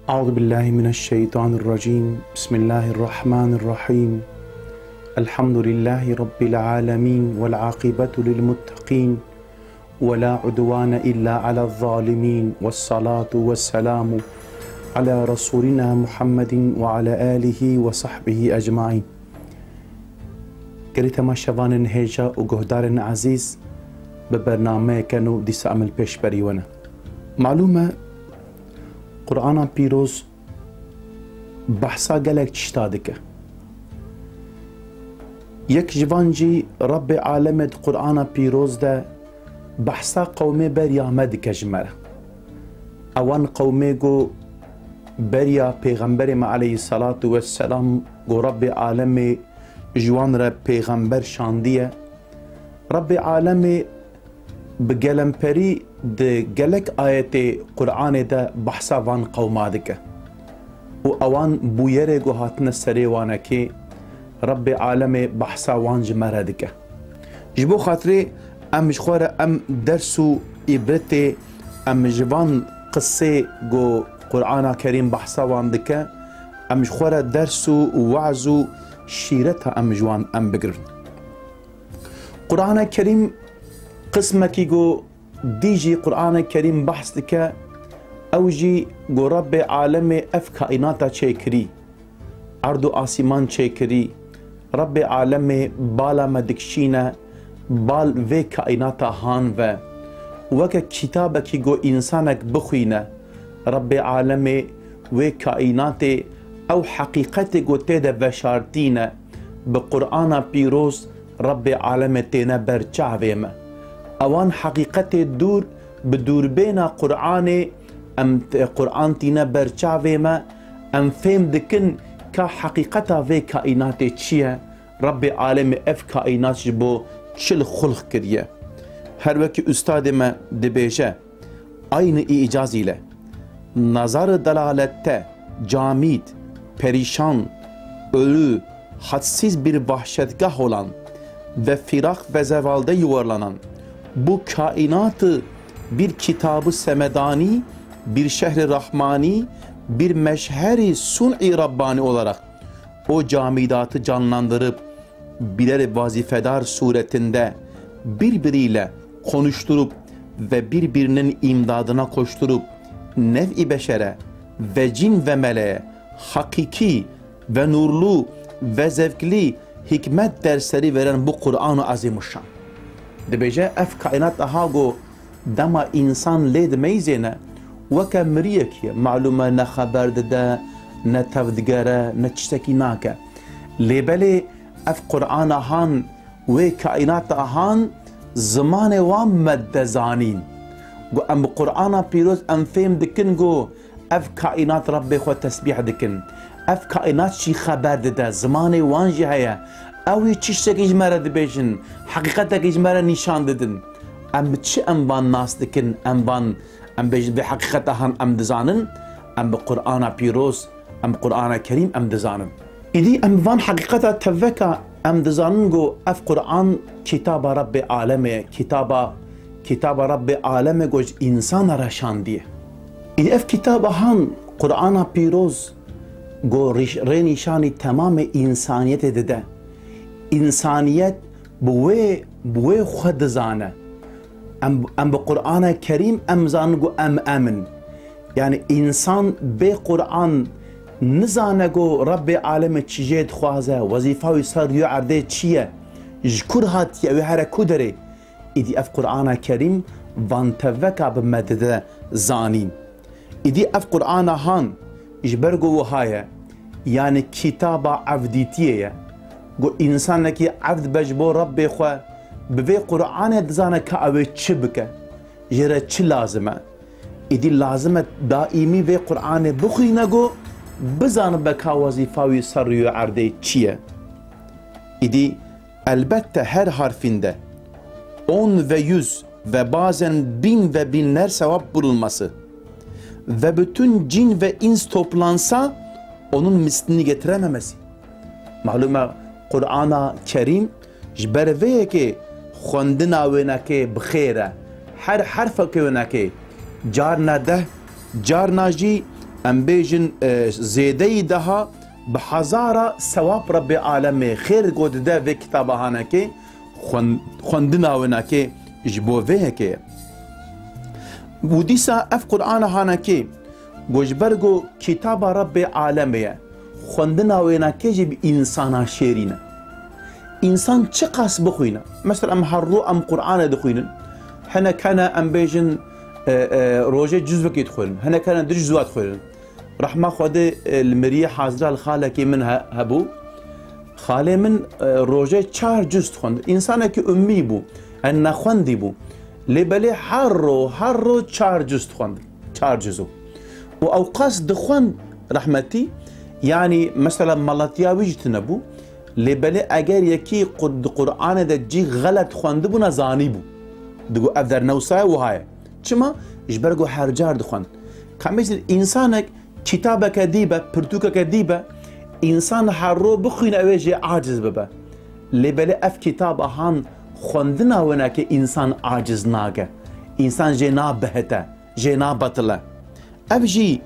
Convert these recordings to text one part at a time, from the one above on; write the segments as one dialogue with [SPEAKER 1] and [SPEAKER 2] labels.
[SPEAKER 1] أعوذ بالله من الشيطان الرجيم بسم الله الرحمن الرحيم الحمد لله رب العالمين والعاقبة للمتقين ولا عدوان إلا على الظالمين والصلاة والسلام على رسولنا محمد وعلى آله وصحبه أجمعين. قريت ما شوان هيجا وقهدار عزيز ببرنامج كانوا دي سأعمل بيش بريونا معلومة قرآن پیروز بحثا گلک چشتا دکه یک جوانجی رب عالمت قرآن پیروز ده بحثا قومه بریا مدکه جمره اوان قومه گو بریا پیغمبر ما علیه الصلاة والسلام گو رب عالم جوان را پیغمبر شاندیه رب عالم بگلمپری ده گلک آیت قرآن ده بحثا وان قوما دکه و اوان بویره گو هاتن سری وانه که رب عالم بحثا وان جمره دکه جبو خاطره ام جخوره ام درسو عبرت ام جوان قصه گو قرآن کریم بحثا وان دکه ام جخوره درسو وعزو شیرتا ام جوان ام بگرن قرآن کریم قسمكي جو ديجي قرآن الكريم بحث دكا اوجي جو رب عالم اف كائناتا چيكري عرض آسمان چيكري رب عالم بالا مدكشينا بال في كائناتا هان و وكا كتابكي جو انسانك بخوينا رب عالم و كائنات او حقيقتي جو تيدا بشارتينا بقرآن بيروز رب عالم تينا برچاويما اوان حقیقت دور بدور بین قرآن ام قرآن تینا برچاوه ما ام فهم دکن که حقیقتا و کائنات چیه رب عالم اف کائنات جبو چل خلق کریه هر وکی استاد ما دبیجه aynı icaz ile nazar dalalette camid, perişan, ölü, hadsiz bir vahşetgah olan ve firak ve zevalde yuvarlanan bu kainatı bir kitabı semedani, bir şehri rahmani, bir meşheri sun'i rabbani olarak o camidatı canlandırıp birer vazifedar suretinde birbiriyle konuşturup ve birbirinin imdadına koşturup nev-i beşere ve cin ve meleğe hakiki ve nurlu ve zevkli hikmet dersleri veren bu Kur'an-ı Azimuşşan. دبیجه اف کائنات هاگو دما انسان لید میزنه وکه مریه که معلومه نه خبر ده نه تفدگره نه چشتکی ناکه لیبله اف قرآن هان و کائنات هان زمان وام مد زانین گو ام قرآن پیروز ام فهم دکن گو اف کائنات رب خو تسبیح دکن اف کائنات چی خبر ده زمان وانجی هیا اوی چیشتک اجماره دبیشن حقیقتک اجماره نشان ددن ام چی ام بان ناس دکن ام بان ام بیشن به حقیقت هن ام دزانن ام به قرآن پیروز ام قرآن کریم ام دزانن ایدی ام بان حقیقت توکا ام دزانن گو اف قرآن کتاب رب عالمه کتاب رب عالمه گوش انسان رشان دیه ایدی اف کتاب هن قرآن پیروز گو رنشانی تمام انسانیت دده انسانیت بوی خود زانه ام به قرآن کریم ام زانگو ام امن یعنی انسان به قرآن نزانگو رب عالم چیجید خوازه وظیفه سر یو عرده چیه جکر هاتیه و هرکو داره ایدی اف قرآن کریم وانتوکا بمدده زانین ایدی اف قرآن هان اجبرگو وهایه یعنی کتاب عبدیتیه گو انسان کی عبد بجبو رب خو به قرآن دزانه که اوه چی بکه جره چی لازمه ایدی لازمه دائمی و قرآن بخوینه گو بزانه بکا وظیفاوی سر و عرده چیه ایدی البته هر harfinde 10 ve 100 ve bazen 1000 ve binler sevap bulunması ve bütün cin ve ins toplansa onun mislini getirememesi malume قرآن کریم جبروه که خوندنا ونکه بخیره هر حرف که ونکه جار نده جار ناجی ام بيجن زيدي دها بحزارة ثواب رب العالمين خير قد ده في كتاب هانكي خوندنا وناكي جبو فيهكي وديسا اف قرآن هانكي گوشبرگو كتاب رب العالمين خوندنا وناكي جب انسانا شيرينا انسان چه قاس بخوينا مثلا ام هرو ام قرآن دخوينا هنا كان ام بيجن روجه جزء يدخل هنا كان جزء يدخل رحمة خود المريه حاضره الخاله كي منها هبو خاله من روجه 4 جزء خوند انسان كي امي بو ان خوندي بو لبلي حرو 4 جزء خوند 4 جزء واوقاس دخوند رحمتي يعني مثلا ملاتياوي جتنبو لبلي اگر يكي قد قرآن ده جي غلط خوند بو نزاني بو دقو افدر نوسا وهاي چما اجبرگو هرجار دخوند كمثل انسانك كتابك ديبه پرتوكك ديبه انسان حرو بخوين اوجي عاجز ببه لبلي اف كتاب هان خوندنا وناك انسان عاجز ناگه انسان جنا بهته جنا بطله اف جي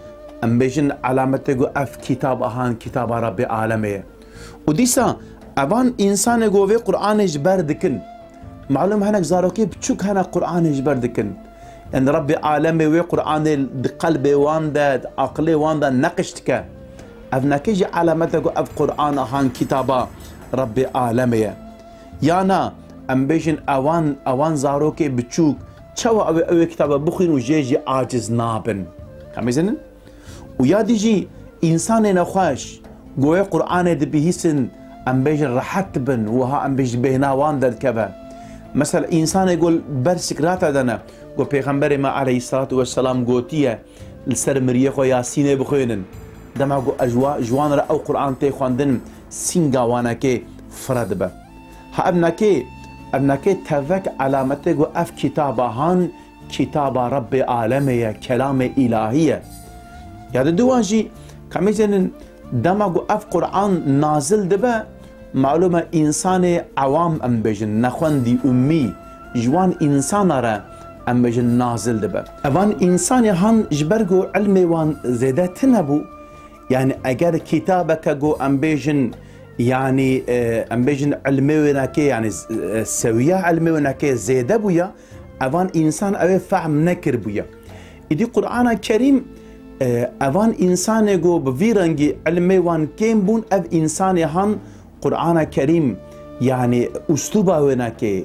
[SPEAKER 1] ام بيجن علامتگو اف كتاب هان كتاب رب العالمين وديسا اوان انسان گوه قرآن اجبر دكن معلوم هناك زاروكي بچوك هنا قرآن اجبر دكن ان رب العالمين وي قرآن قلبي واندا عقلي واندا نقشتك افناكيجي علامتك اف قرآن هان كتابا رب العالمين يانا ام بيجن اوان زاروكي بچوك چوا اوي كتابا بخين وجيجي عاجز نابن كميزنن ويا ديجي انسان نخواش قوي قرآن دبيهسن ام بيجن رحتبن وها ام بيجن بهنا واندا كبا مثلا انسان يقول برسكراتا دنا قو پیغمبر ما عليه الصلاة والسلام قوتيه السر مريخو ياسين بخوينن دما قو جوان را او قرآن تي خواندن سينغا وانا كي فرد با ها ابناكي تفك علامته قو اف كتابهان كتاب رب العالمية كلام الهية ياد دوانجي كميزن دما قو اف قرآن نازل دبا معلومة انسان عوام ام بيجن نخوندي امي جوان انسان را ام بيجن نازل دبا اوان انسان هان جبرگو علمي وان زيادة تنبو يعني اگر كتابك جو ام بيجن يعني ام بيجن علمي وناكي يعني سوية علمي وناكي زيادة بويا اوان انسان اوه فهم نكر بويا ادي قرآن الكريم اوان انسان جو بفيرنجي علمي وان كيم بون اف انسان هان قرآن الكريم يعني اسلوبه وناكي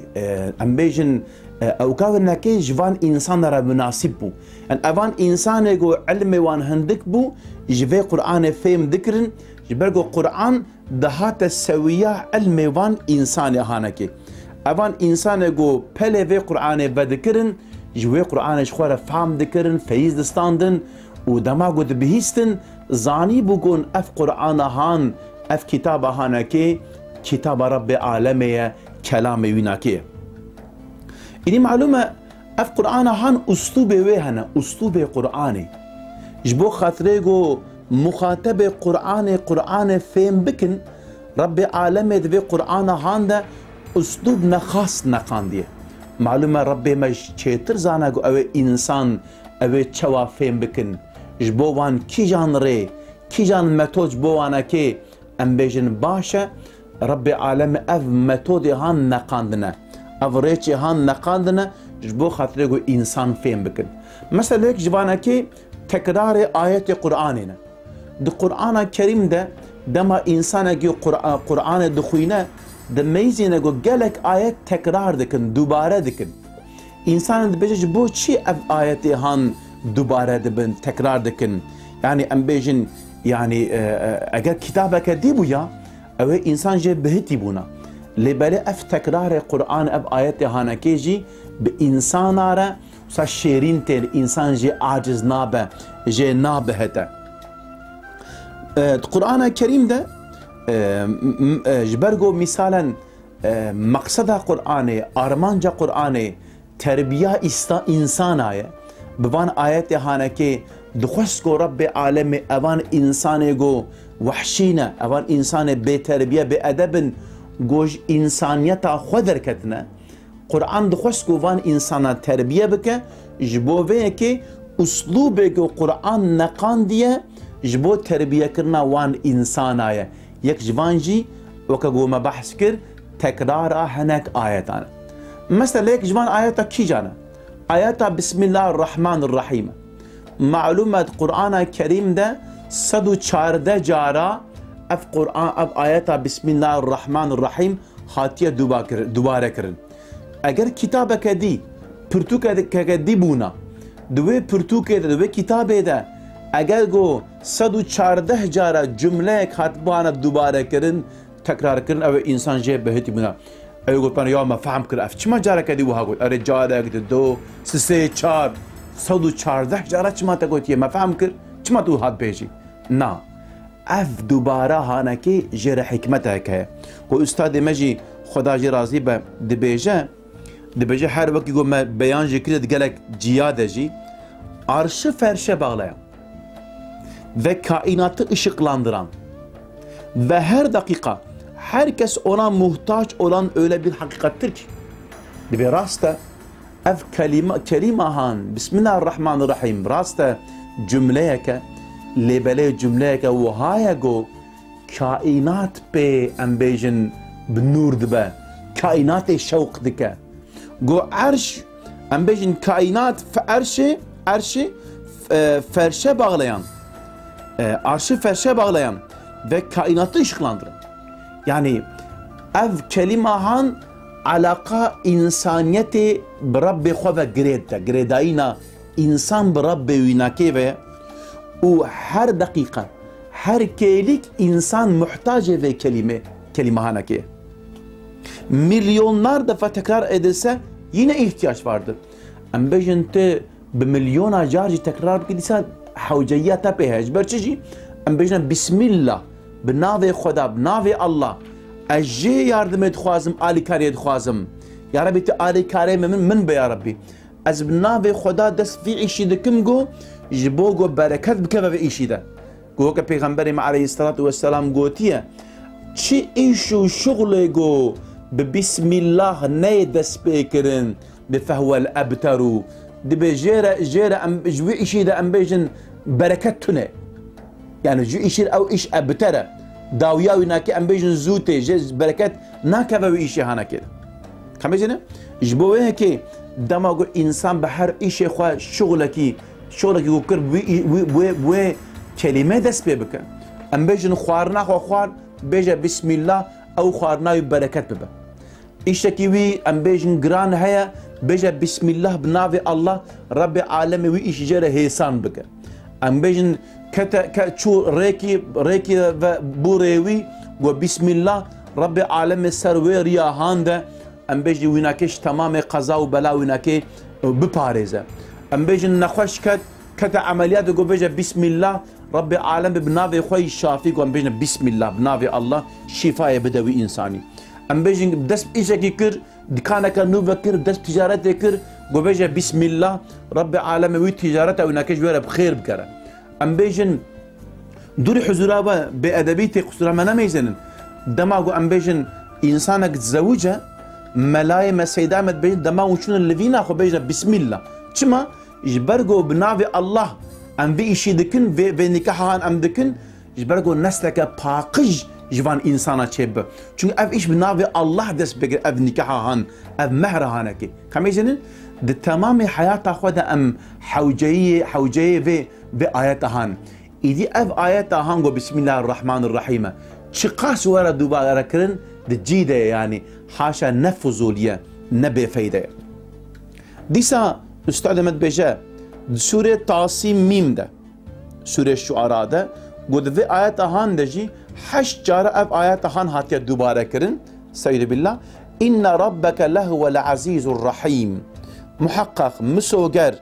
[SPEAKER 1] ام بيجن او كاوناكي جوان انسان را مناسب بو ان اوان انسان جو علمي وان هندك بو جوي قرآن فهم ذكرن جبرگو قرآن دهات السوية علمي وان انسان هانكي اوان انسان جو پله في قرآن بذكرن جوي قرآن شخوار فهم ذكرن فيز دستاندن و دماغو دبهيستن زاني بوگون اف قرآن هان اف كتاب هانكي كتاب رب العالمية كلام ويناكي إني معلومة اف قرآن هان اسلوب ويهنا اسلوب قرآني جبو خاطريگو مخاطب قرآن فهم بكن رب العالمية في قرآن هان ده اسلوب نخاص نقانديه معلومة رب مش چيتر زانگو او انسان او چوا فهم بكن جبو وان كي جان ري كي جان متوج بو وانا كي ام بيجن باشا رب العالم اف متودي هان نقاندنا اف ريچي هان نقاندنا جبو خاطريگو انسان فهم بكن مثلا هيك جوانا كي تكرار آيات قرآننا دو قرآن الكريم ده دما انسان جو قرآن دخوينه ده ميزينه جو جالك آيات تكرار دكن دوباره دكن انسان ده بيجي بو چي اف آيات هان دوباره دبن تكرار دكن يعني ام بيجن يعني اگر كتابك ديبو يا او انسان جي بهتي بونا لبالي اف تكرار قرآن اب آيات هانا كيجي بانسان را سا شيرين تير انسان جي عاجز نابه جي نابهته القرآن الكريم ده جبرگو مثالا مقصد قرآن ارمانجا قرآن تربية انسان آيه بوان آيات هانا كي دخوشكو رب عالم اوان انسان گو وحشينا اوان انسان بي تربية بي ادب گوش انسانيتا خودر كتنا قرآن دخوشكو وان انسان تربية بك جبوه كي اسلوبه که قرآن نقاندیه جبو تربیه کرنا وان انسان آیه یک جوان جی وکا گو ما بحث کر تکرار هنک آیتانه مثلا یک جوان آیتا کی جانه آیتا بسم الله الرحمن الرحیم معلومه قرآن کریم ده 114 جارا اف قرآن اف آیتا بسم الله الرحمن الرحیم هاتیه دوباره کرن اگر کتاب کدی پرتو کدی بونا دوی پرتو کده دوی کتابه ده اگر گو 114 جارا جمله کاتبانه دوباره کرن تکرار کرن او انسان جه بهتی بونا او گفت من یا ما فهم کرد اف چما جارا کدی وها گفت اره جاره گفت 2 3 4 114 جارا چما تا گفت ما فهم کرد چما تو هات بیجی نه اف دوباره هانه که جره حکمته که و استاد مجی خدا جی راضی به دبیجه هر وقتی گو ما بیان جی کرد گلک جیاده جی arşı ferşe bağlayan ve kainatı ışıklandıran ve her dakika herkes ona muhtaç olan öyle bir hakikattir ki bir rasta ev kelimahan Bismillahirrahmanirrahim rasta cümleyeke lebele cümleyeke ve hayago kainat pe embejin bnur dibe kainat şevk dike go arş embejin kainat fe arşı ferşe bağlayan, arşı ferşe bağlayan ve kainatı ışıklandıran. Yani ev kelimahan alaka insaniyeti bi Rabbi xwe ve giredayina insan bi Rabbi winake ve o her dakika her kelik insan muhtaç ve kelimahanake. Milyonlar defa tekrar edilse yine ihtiyaç vardır. Embejinte بمليون جارجي تكرار كده سان حوجيات بهج برشجي ام بيجنا بسم الله بنافي خدا بنافي الله اجي ياردم اتخوازم الي كاري اتخوازم يا ربي تالي كاري من بي يا ربي از بنافي خدا دس في عيشي دكم جو جبوغو بركات بكبه في عيشي ده جو كبيغمبري عليه الصلاه والسلام جوتيه چي ايشو شغله جو ببسم الله نيدس بكرن بفهو الابترو دبي جيرة ام جوي اشي ده ام بيجن بركتنا يعني جو اشي او ايش ابترى داوياوي ناكي ام بيجن زوتي جز بركات ناكبا ويشي هانا كده كمجنه جبوه كي دماغو انسان بحر ايشي خوا شغلكي وكر وي كلمه دس بك ام بيجن خوارنا خوار بيجا بسم الله او خوارنا بركات ببا ايشكي وي ام بيجن جران هيا بيجا بسم الله بنافي الله رب عالمي وي ايش جرى هيسان بك ام بيجن كتشو ريكي بوريوي وبسم الله رب عالمي سروي ريا هاندا ام بيجي ويناكيش تمام قضا وبلا ويناكي بباريزا ام بيجن نخوش كت عمليات جو بيجا بسم الله رب عالمي بنافي خوي شافي ام بيجن بسم الله بنافي الله شفاء بدوي انساني ام بيجن دس ايشكي كر دكانك نو بكر دس تجارت كر جوبيجا بسم الله رب العالمين وي تجارته وناكش ويرا بخير بكره ام بيجن دوري حضورها بادبيتي قصورها ما نميزن دماغو ام بيجن انسانك تزوجها ملاي ما سيدامت بيجن دماغو شنو اللي فينا خو بيجن بسم الله كما جبرجو بنافي الله ام بي شي دكن في نكاحان ام دكن جبرجو نسلك باقج جوان انسانا چيب چون اف ايش بنافي الله دس بگر اف نكاحان اف مهرهانه كي كميزن د تمام حياه خود ام حوجيه في اياتهان ايدي اف اياتهان بسم الله الرحمن الرحيم شقاس ورا دوباره كرن د جيده يعني حاشا نفذوليه نبي فايده ديسا استاذ مد بجا سوره طاسيم ميم ده سوره الشعراء ده قد في اياتهان دجي 8 جاره اف اياتهان هاتيه دوباره كرن سيد بالله ان ربك لهو العزيز الرحيم محقق مسوغر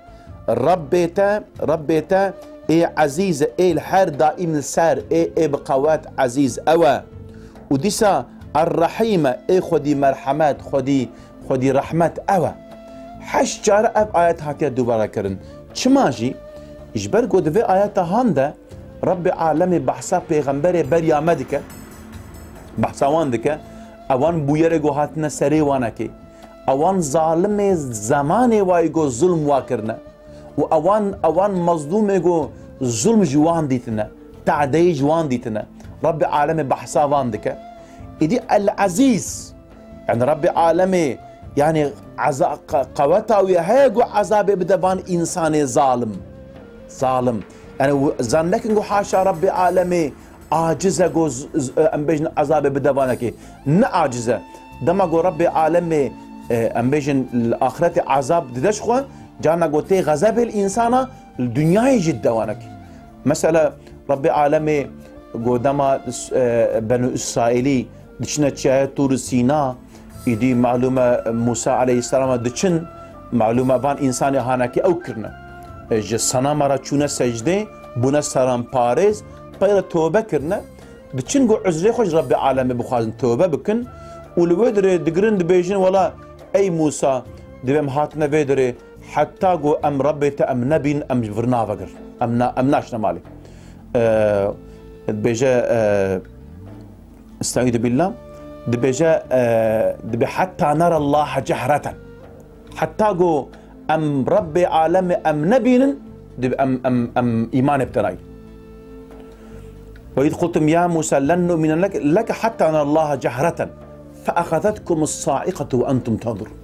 [SPEAKER 1] ربيتا اي عزيز اي الحر دائم السار اي بقوات عزيز اوا وديسا الرحيمة اي خدي مرحمات خدي رحمت اوا 8 جاره اف ايات هاتيه دوباره كرن چماجي اجبر قد في اياتهان ده رب عالمي بحثا پیغمبر بريامه دکه بحثا وان دکه اوان بویره گو هاتنه سری وانه که اوان ظالم زمان وای گو ظلم واکرنه اوان مظلوم ايجو ظلم جوان ديتنا تعدي جوان ديتنا رب عالمي بحثا وان دكا إدي العزيز يعني رب عالمي يعني قوتا ويهيجو عذاب بدبان إنسان ظالم يعني زنك نقول حاشا رب عالمي عاجزة جوز أمبيجن عذاب بدبانك نعاجزة دما جو رب عالمي أمبيجن الآخرة عذاب ددش خو جانا قوتي غضب الإنسان الدنيا جدا وانك مثلا رب عالمي قدما بنو إسرائيلي دشنا تشاهد طور سيناء إدي معلومة موسى عليه السلام دشن معلومة بان إنسان هانكي أو كرنا جسنا مرة چونا سجده بنا سرام باريز بيرا توبة كرنا دشن قو عزري خوش رب عالمي بخوازن توبة بكن ولويدري دقرن دبيجن ولا أي موسى دبم هاتنا ويدري حتى قو أم ربي تأم نبين أم فرنا فقر أم ناشنا مالي دبيجا استعيذ بالله دبيجا دبي حتى نرى الله جهرة حتى قو أم ربي عالمي أم نبين دبي أم إيمان ابتناي وإذ قلتم يا موسى لن نؤمن لك حتى نرى الله جهرة فأخذتكم الصاعقة وأنتم تنظرون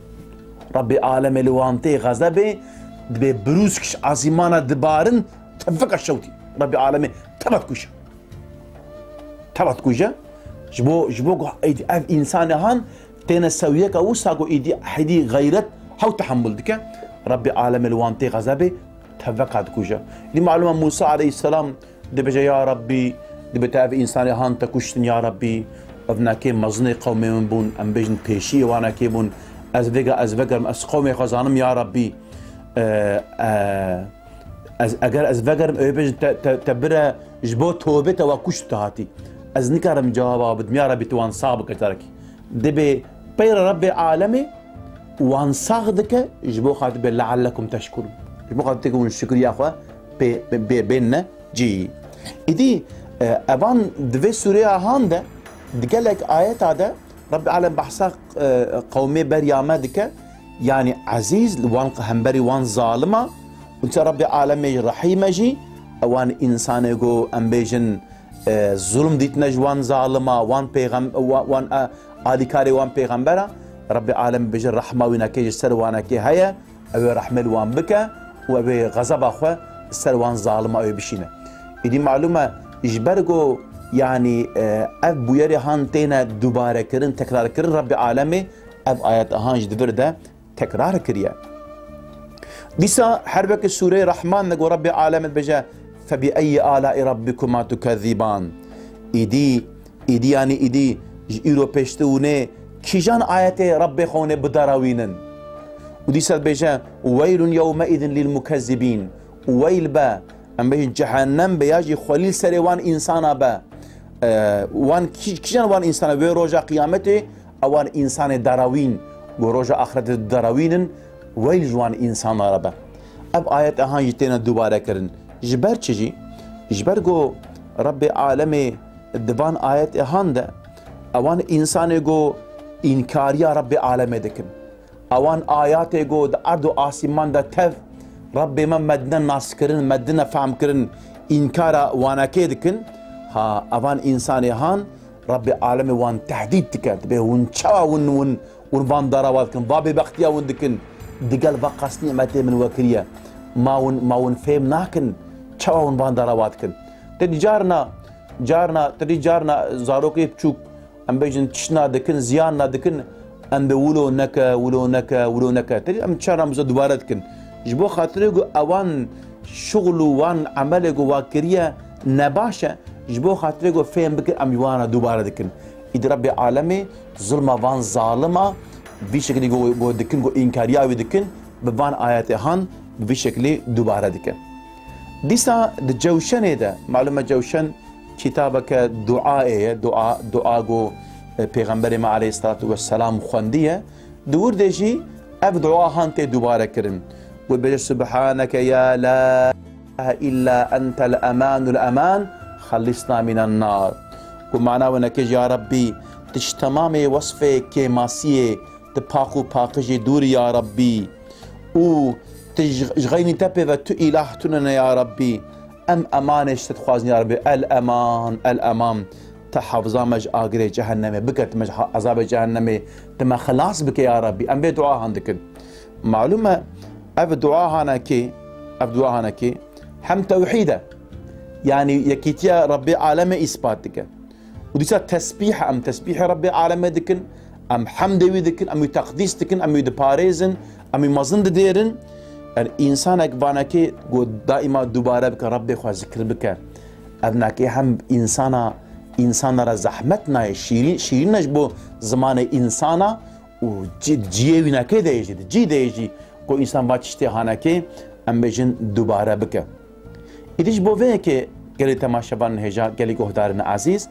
[SPEAKER 1] ربي عالمي لوانتي غزبي دبي بروسكش عزيمانا دبارن تفك الشوتي ربي عالمي تبت كوجا جبو ايدي اف انسان هان تينا سويك او ساقو ايدي حدي غيرت حو تحمل دكا ربي عالمي لوانتي غزبي تفك كوجا دي معلومه موسى عليه السلام دبجا يا ربي دبتا اف انسان هان تكشتن يا ربي ابنا كي مزني قومي من بون ام بيجن بيشي وانا كي بون ازفقر اس قومي خزانم يا ربي اگر از وگرم ایبج تبره جبو توبته و کشت هاتی از نکارم جوابا بدم یا ربی توان صابك ترکی دبی بير رب عالمي وان صاغدك جبو خاطب لعلكم تشكرون جبو خاطب تقول الشكر يا اخوة بيننا جي إدي أبان دفي سوريا هاندا دقالك آيات هذا رب العالمين بحثا قومي بريامدك يعني عزيز وان قهنبري وان ظالمة وانت رب العالمين رحيمة جي وان إنسان يقو أمبيجن ظلم ديتنا جوان ظالمة وان وان آليكاري وان بيغمبرة رب العالمين بيجن رحمة ويناكي جسر واناكي هيا أبي رحمة وان بك وأبي غضب أخوة السر وان ظالمة أبي بشينا إدي معلومة إجبرقو يعني أب بويري هان تينا دوباره كرن تكرار كرن رب العالمين أب آيات هانج دبر ده تكرار كريا ديسا حربك السورة رحمن نقول رب العالمين بجا فبأي آلاء ربكما تكذبان إدي يعني إدي إيرو بيشتونه كيجان آيات رب خونه بدراوينن وديسا بجا ويل يومئذ للمكذبين ويل با ام بيجي جهنم بياجي خليل سريوان انسانا با وان كيجان وان انسان بي روجا قيامته اوان انسان دراوين وروجا اخرت دراوين ويل جوان انسان ربا اب ايات هان يتينا دوباره كرن جبر تشي جبرغو رب عالمي دبان ايات هان ده اوان انسان جو انكاريا رب عالمي دكن اوان آيات جو د ارض آسمان ده تف رب من مدنا ناس كرن مدنا فهم كرن إنكارا وانا كيدكن ها أفان إنساني هان رب العالمين وان تحديد تكات به ون شوا ون وان دراوات كن بابي بختيا ون دكن دقال بقاس نعمتي من وكريا ما ون فهم ناكن شوا ون دراوات كن تدي جارنا زاروكي بشوك ام بيجن تشنا دكن زياننا دكن ام بولو نكا تدي ام تشارنا مزا دوبارت كن جبو خاطريقو اوان شغلو وان عمليقو واكريا نباشا جبو خاطريقو فهم بكر ام يوانا دوباره دكن إد رب عالمي ظلمة وان ظالمة بشكل جو دكن جو إنكارياوي دكن بوان آيات هان بشكل دوباره دكن ديسا الجوشن ده معلومة جوشن كتابك دعاء جو پیغمبر ما عليه الصلاة والسلام خواندية دور دجي اف دعاء هان تي دوباره كرن وبجد سبحانك يا لا إله إلا أنت الأمان خلصنا من النار ومعناه ونك يا ربي تشتمامي وصفه كماسيه تباقو باقجي دور يا ربي و تجغيني تبي وتو إله تننا يا ربي أم أمانش تتخوازني يا ربي الأمان الأمان تحفظا مج آقري جهنمي بكت مج عذاب جهنمي تما خلاص بك يا ربي أم بدعاء عندك معلومة أف دعاء هانا كي هم توحيدة يعني يكيتيا ربي عالم إثباتك وديسا تسبيح أم تسبيح ربي عالم دكن أم حمد ويدكن أم تقديس دكن أم يدباريزن أم مزند ديرن الإنسان أكبانكي دائما دوباره بك ربي خوا ذكر بك أبناكي هم إنسان را زحمتنا شيرين نجبو زمان إنسانا و جيوينا كي ديجي جي ديجي كو إنسان باتشتي هانكي أم بيجن دوباره بك إديش بوه كي قلي تماشبان هجا قلي قهدارنا عزيز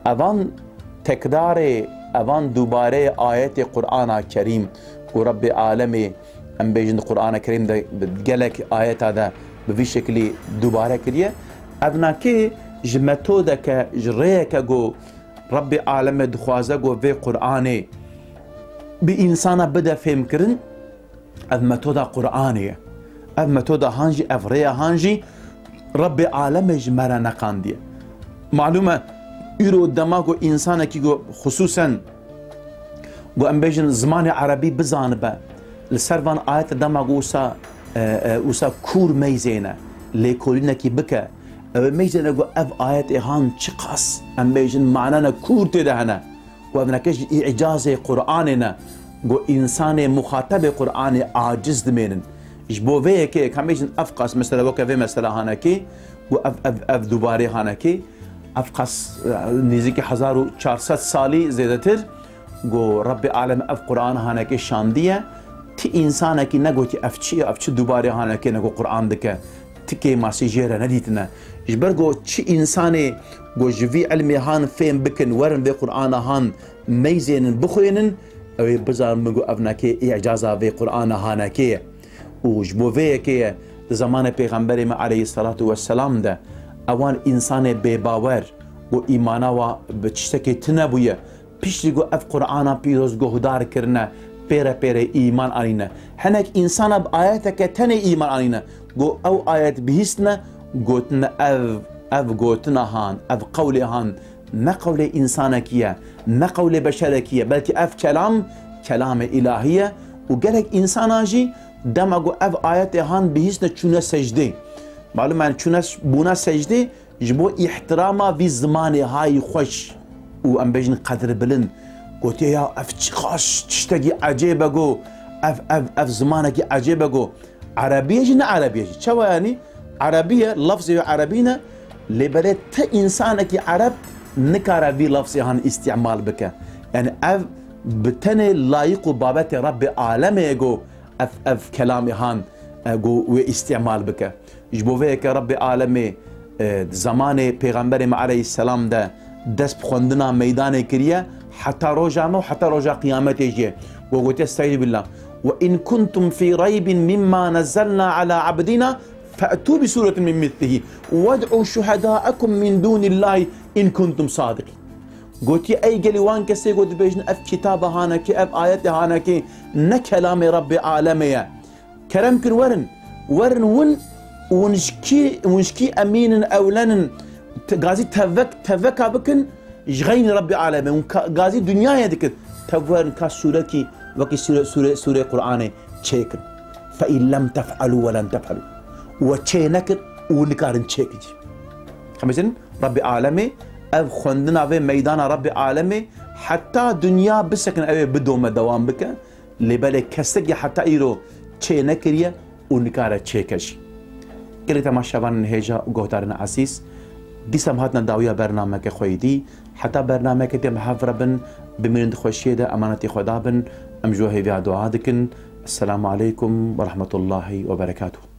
[SPEAKER 1] أوان تكرار أوان دوباره آيات قرآن كريم ورب عالمي أم بيجن القرآن الكريم ده قالك آيات هذا بفي شكل دوباره كريه أبناكي جمتودك جريك جو رب عالمي دخوازه جو في قرآني بإنسان بدا فهم كرن أف متودا قرآنية أف متودا هانجي أفريا هانجي رب عالمي جمرا نقاندية معلومة يرو دماغو إنسانا كي خصوصا جو أم بيجن زمان عربي بزانبه لسرفان آيات دماغو وسا كور ميزينة ليكولينا كي بكا ميزينة جو أف آيات إهان چقاس أم بيجن معنانا كور تدهنا وابنكش إعجاز قرآننا جو إنسان مخاطب قرآن عاجز دمينن إجبو فيه كي كميجن أفقاس مثلا وكفي مثلا هانا كي و أف دوباري هانا كي أفقاس نزيك 1400 سالي زيادتر جو رب عالم أف قرآن هانا كي شاندية تي إنسانا كي نگو تي أفشي دوباري هانا كي نگو قرآن دكا تكي ماسي جيرا نديتنا إجبر جو تي إنساني جو جوي علمي هان فين بكن ورن بي قرآن هان ميزين بخوينن أو بزار مگو أفنا كي إعجازا بي قرآن هانا كي وجبو فيه كي زمان پیغمبر ما عليه الصلاة والسلام ده اوان انسان بباور و ایمانا و بچشتکی تنبویه پیشتی گو اف قرآن پیروز گهدار کرنه پیره ایمان آنینه هنک انسان اب آیت که تن ایمان آنینه گو او آیت بهیستنه گوتن اف گوتن هان اف قول هان نه قول انسان کیه نه قول بشر کیه بلکه اف کلام الهیه و گلک انسان آجی دماغو اف آیت هان بهیستنه چونه سجده معلوم يعني چونه بونا سجده جبو احتراما في زمان هاي خوش و ام بيجن قدر بلند قلت يا اف خاش تشتكي عجيبه جو اف زمانك عجيبه جو عربيه جنا عربيه شو يعني عربيه لفظ عربينا لبلد انسانك عرب نكر في لفظ هان استعمال بك يعني اف بتني لايق بابت رب عالمي جو اف كلامي هان جو واستعمال بك جبوه که رب عالمي زمان پیغمبر عليه السلام ده دست بخوندنا میدان کریه حتى روجا ما وحتى روجا قيامته جه وقلت استعيذ بالله وإن كنتم في ريب مما نزلنا على عبدنا فأتوا بسورة من مثله وادعوا شهداءكم من دون الله إن كنتم صادقين قلت أي قلوان كسي قلت بيجن أف كتاب هانك أف آيات هانك نكلام رب عالمي كرمكن ورن ونشكي أمين أولن غازي تفكا بكن جغين ربي عالمي غازي دنيا يدك تفورن كسورة كي وكي سورة قرآن تشيكن فإن لم تفعلوا ولن تفعلوا وتشينكن ونكارن تشيكن خمسين ربي عالمي أف خندنا في ميدان ربي عالمي حتى دنيا بسكن أبي بدوم دوام بك لبالي كسكي حتى إيرو تشينكريا ونكارن تشيكش كلي تماشاوان هيجا وقهدارنا عزيز ديسم هاتنا داوية برنامج خويدي حتى برنامج تم حفربن بمرند خوشيدة أمانتي خدابن أمجوه في دعاء السلام عليكم ورحمة الله وبركاته.